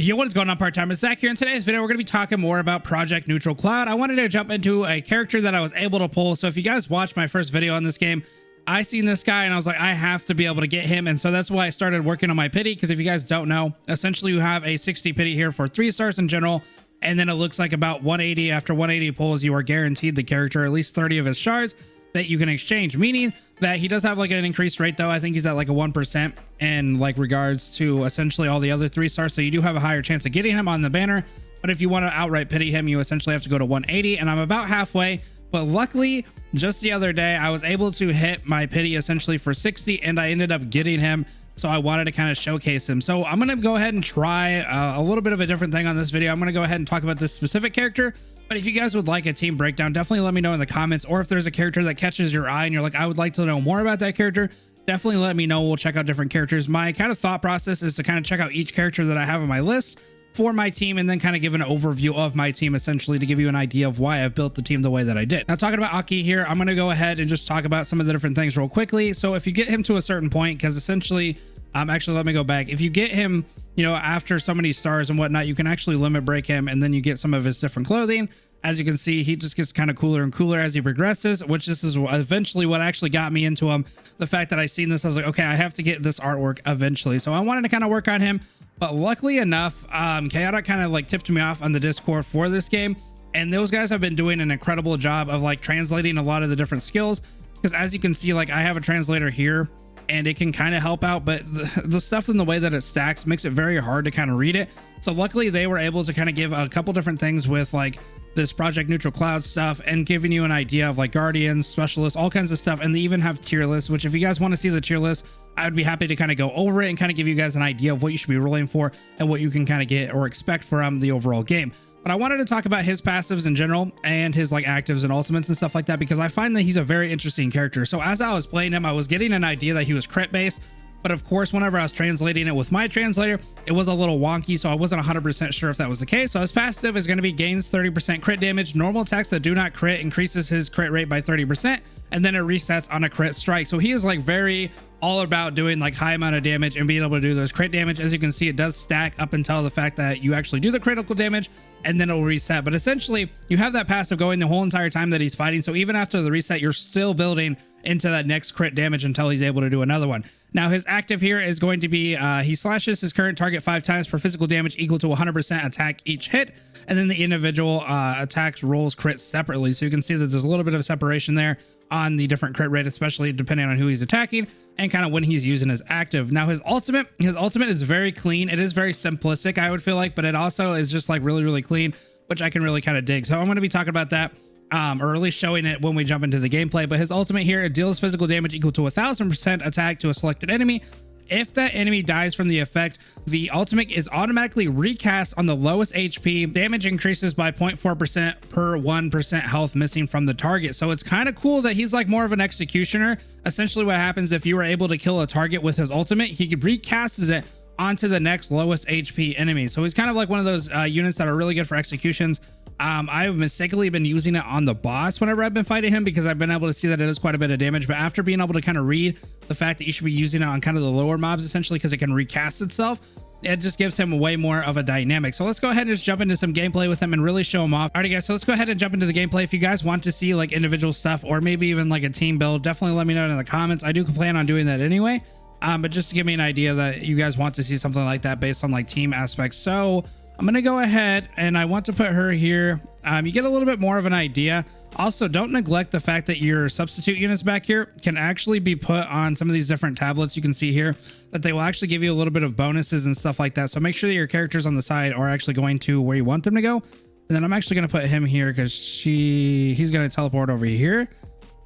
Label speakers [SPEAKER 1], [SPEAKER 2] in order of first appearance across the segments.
[SPEAKER 1] Yo, what is going on, PartTimerZack here. In today's video, we're going to be talking more about Project Neutral Cloud. I wanted to jump into a character that I was able to pull. So if you guys watched my first video on this game, I seen this guy and I was like, I have to be able to get him. And so that's why I started working on my pity. Because if you guys don't know, essentially you have a 60 pity here for 3 stars in general. And then it looks like about 180 after 180 pulls, you are guaranteed the character at least 30 of his shards that you can exchange, meaning that he does have like an increased rate though. I think he's at like a 1% in like regards to essentially all the other 3 stars. So you do have a higher chance of getting him on the banner. But if you want to outright pity him, you essentially have to go to 180, and I'm about halfway. But luckily, just the other day, I was able to hit my pity essentially for 60, and I ended up getting him. So I wanted to kind of showcase him. So I'm going to go ahead and try a little bit of a different thing on this video. I'm going to go ahead and talk about this specific character. But if you guys would like a team breakdown, definitely let me know in the comments. Or if there's a character that catches your eye and you're like, I would like to know more about that character, definitely let me know. We'll check out different characters. My kind of thought process is to kind of check out each character that I have on my list for my team, and then kind of give an overview of my team, essentially to give you an idea of why I've built the team the way that I did. Now, talking about Aki here, I'm going to go ahead and just talk about some of the different things real quickly. So if you get him to a certain point, because essentially, actually, let me go back. If you get him, you know, after so many stars and whatnot, you can actually limit break him, and then you get some of his different clothing. As you can see, he just gets kind of cooler and cooler as he progresses, which this is eventually what actually got me into him. The fact that I seen this, I was like, okay, I have to get this artwork eventually. So I wanted to kind of work on him. But luckily enough, Chaotic kind of like tipped me off on the Discord for this game. And those guys have been doing an incredible job of like translating a lot of the different skills. Because as you can see, like I have a translator here and it can kind of help out, but the stuff in the way that it stacks makes it very hard to kind of read it. So luckily they were able to kind of give a couple different things with like this Project Neutral Cloud stuff and giving you an idea of like guardians, specialists, all kinds of stuff. And they even have tier lists, which if you guys want to see the tier list, I would be happy to kind of go over it and kind of give you guys an idea of what you should be rolling for and what you can kind of get or expect from the overall game. But I wanted to talk about his passives in general and his like actives and ultimates and stuff like that, because I find that he's a very interesting character. So as I was playing him, I was getting an idea that he was crit based. But of course, whenever I was translating it with my translator, it was a little wonky, so I wasn't 100% sure if that was the case. So his passive is going to be gains 30% crit damage. Normal attacks that do not crit increases his crit rate by 30%, and then it resets on a crit strike. So he is like very all about doing like high amount of damage and being able to do those crit damage. As you can see, it does stack up until the fact that you actually do the critical damage, and then it'll reset. But essentially, you have that passive going the whole entire time that he's fighting. So even after the reset, you're still building into that next crit damage until he's able to do another one. Now his active here is going to be he slashes his current target 5 times for physical damage equal to 100% attack each hit, and then the individual attacks rolls crits separately. So you can see that there's a little bit of separation there on the different crit rate, especially depending on who he's attacking and kind of when he's using his active. Now his ultimate is very clean. It is very simplistic, I would feel like, but it also is just like really clean, which I can really kind of dig. So I'm going to be talking about that, or at least showing it when we jump into the gameplay. But his ultimate here, it deals physical damage equal to 1000% attack to a selected enemy. If that enemy dies from the effect, the ultimate is automatically recast on the lowest HP. Damage increases by 0.4% per 1% health missing from the target. So it's kind of cool that he's like more of an executioner. Essentially what happens if you were able to kill a target with his ultimate, he recasts it onto the next lowest HP enemy. So he's kind of like one of those units that are really good for executions. I've mistakenly been using it on the boss whenever I've been fighting him, because I've been able to see that it does quite a bit of damage. But after being able to kind of read the fact that you should be using it on kind of the lower mobs, essentially because it can recast itself, it just gives him way more of a dynamic. So let's go ahead and just jump into some gameplay with him and really show him off. Alrighty guys, so let's go ahead and jump into the gameplay. If you guys want to see like individual stuff or maybe even like a team build, definitely let me know in the comments. I do plan on doing that anyway. But just to give me an idea that you guys want to see something like that based on like team aspects. So I'm going to go ahead and I want to put her here. You get a little bit more of an idea. Also, don't neglect the fact that your substitute units back here can actually be put on some of these different tablets. You can see here that they will actually give you a little bit of bonuses and stuff like that. So make sure that your characters on the side are actually going to where you want them to go. And then I'm actually going to put him here because he's going to teleport over here.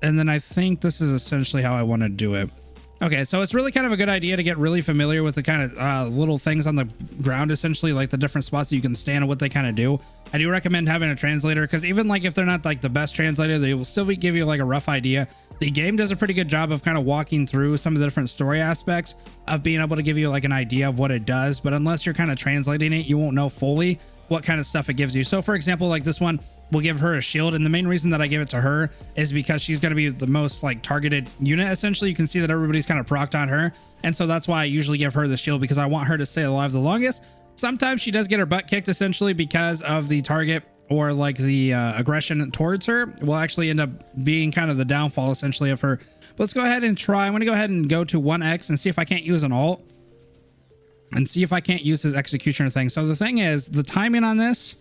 [SPEAKER 1] And then I think this is essentially how I want to do it. Okay, so it's really kind of a good idea to get really familiar with the kind of little things on the ground, essentially, like the different spots that you can stand and what they kind of do. I do recommend having a translator, because even like if they're not like the best translator, they will still give you like a rough idea. The game does a pretty good job of kind of walking through some of the different story aspects of being able to give you like an idea of what it does. But unless you're kind of translating it, you won't know fully what kind of stuff it gives you. So for example, like this one, we'll give her a shield, and the main reason that I give it to her is because she's going to be the most like targeted unit. Essentially, you can see that everybody's kind of procced on her, and so that's why I usually give her the shield, because I want her to stay alive the longest. Sometimes she does get her butt kicked essentially because of the target or like the aggression towards her will actually end up being kind of the downfall essentially of her. But let's go ahead and try. I'm going to go ahead and go to 1x and see if I can't use an alt and see if I can't use his executioner thing. So the thing is, the timing on this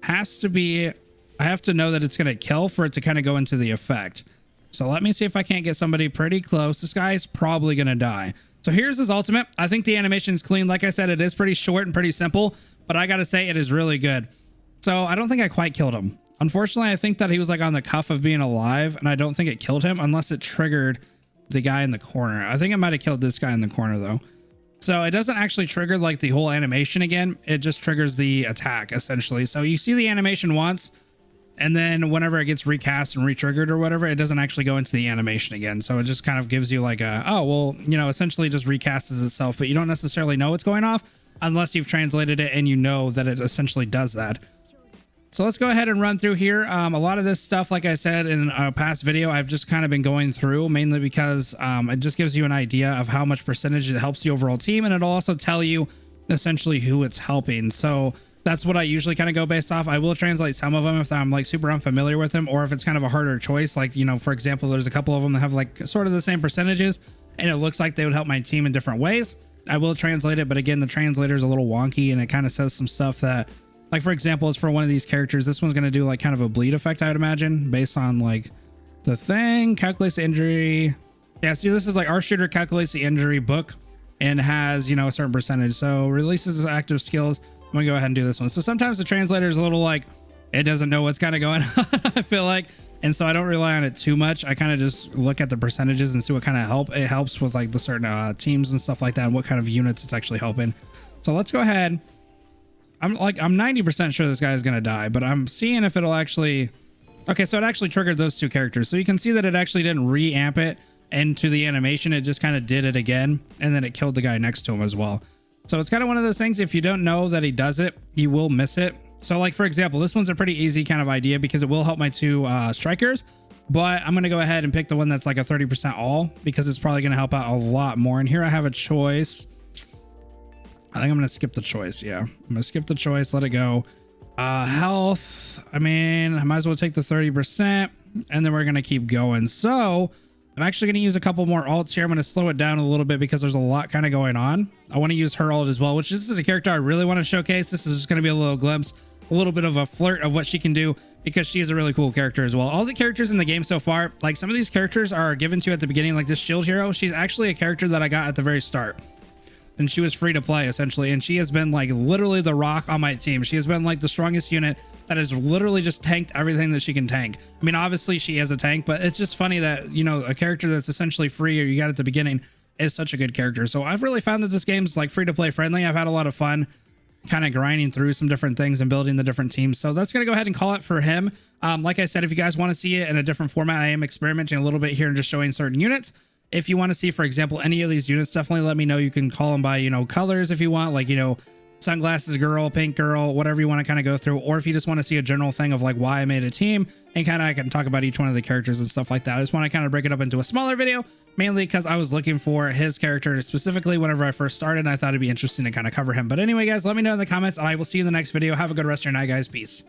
[SPEAKER 1] has to be, I have to know that it's going to kill for it to kind of go into the effect. So let me see if I can't get somebody pretty close. This guy's probably going to die. So here's his ultimate. I think the animation is clean. Like I said, it is pretty short and pretty simple, but I got to say it is really good. So I don't think I quite killed him. Unfortunately, I think that he was like on the cuff of being alive, and I don't think it killed him unless it triggered the guy in the corner. I think it might have killed this guy in the corner though. So it doesn't actually trigger like the whole animation again. It just triggers the attack essentially. So you see the animation once, and then whenever it gets recast and re-triggered or whatever, it doesn't actually go into the animation again. So it just kind of gives you like a, oh, well, you know, essentially just recasts itself, but you don't necessarily know what's going off unless you've translated it and you know that it essentially does that. So let's go ahead and run through here. A lot of this stuff, like I said in a past video, I've just kind of been going through mainly because it just gives you an idea of how much percentage it helps the overall team. And it'll also tell you essentially who it's helping. So that's what I usually kind of go based off. I will translate some of them if I'm like super unfamiliar with them, or if it's kind of a harder choice. Like, you know, for example, there's a couple of them that have like sort of the same percentages and it looks like they would help my team in different ways. I will translate it, but again, the translator is a little wonky and it kind of says some stuff that, like, for example, is for one of these characters, this one's going to do like kind of a bleed effect, I would imagine, based on like the thing, calculates the injury. Yeah, see, this is like our shooter calculates the injury book and has, you know, a certain percentage. So releases his active skills. I'm going to go ahead and do this one. So sometimes the translator is a little like, it doesn't know what's kind of going on, I feel like. And so I don't rely on it too much. I kind of just look at the percentages and see what kind of it helps with like the certain teams and stuff like that, and what kind of units it's actually helping. So let's go ahead. I'm 90% sure this guy is going to die, but I'm seeing if it'll actually, okay, so it actually triggered those two characters. So you can see that it actually didn't reamp it into the animation. It just kind of did it again. And then it killed the guy next to him as well. So it's kind of one of those things. If you don't know that he does it, you will miss it. So like, for example, this one's a pretty easy kind of idea because it will help my two strikers, but I'm going to go ahead and pick the one that's like a 30% all because it's probably going to help out a lot more. And here I have a choice. I think I'm going to skip the choice. Yeah, I'm going to skip the choice. Let it go. Health. I mean, I might as well take the 30% and then we're going to keep going. So I'm actually going to use a couple more alts here. I'm going to slow it down a little bit because there's a lot kind of going on. I want to use her alt as well, which this is a character I really want to showcase. This is just going to be a little glimpse, a little bit of a flirt of what she can do because she is a really cool character as well. All the characters in the game so far, like some of these characters are given to you at the beginning, like this shield hero. She's actually a character that I got at the very start. And she was free to play essentially, and she has been like literally the rock on my team. She has been like the strongest unit that has literally just tanked everything that she can tank. I mean, obviously she is a tank, but it's just funny that, you know, a character that's essentially free or you got at the beginning is such a good character. So I've really found that this game's like free to play friendly. I've had a lot of fun kind of grinding through some different things and building the different teams. So that's going to go ahead and call it for him. Like I said, if you guys want to see it in a different format, I am experimenting a little bit here and just showing certain units. If you want to see, for example, any of these units, definitely let me know. You can call them by, you know, colors if you want, like, you know, sunglasses girl, pink girl, whatever you want to kind of go through. Or if you just want to see a general thing of like why I made a team and kind of I can talk about each one of the characters and stuff like that. I just want to kind of break it up into a smaller video, mainly because I was looking for his character specifically whenever I first started. And I thought it'd be interesting to kind of cover him. But anyway, guys, let me know in the comments and I will see you in the next video. Have a good rest of your night, guys. Peace.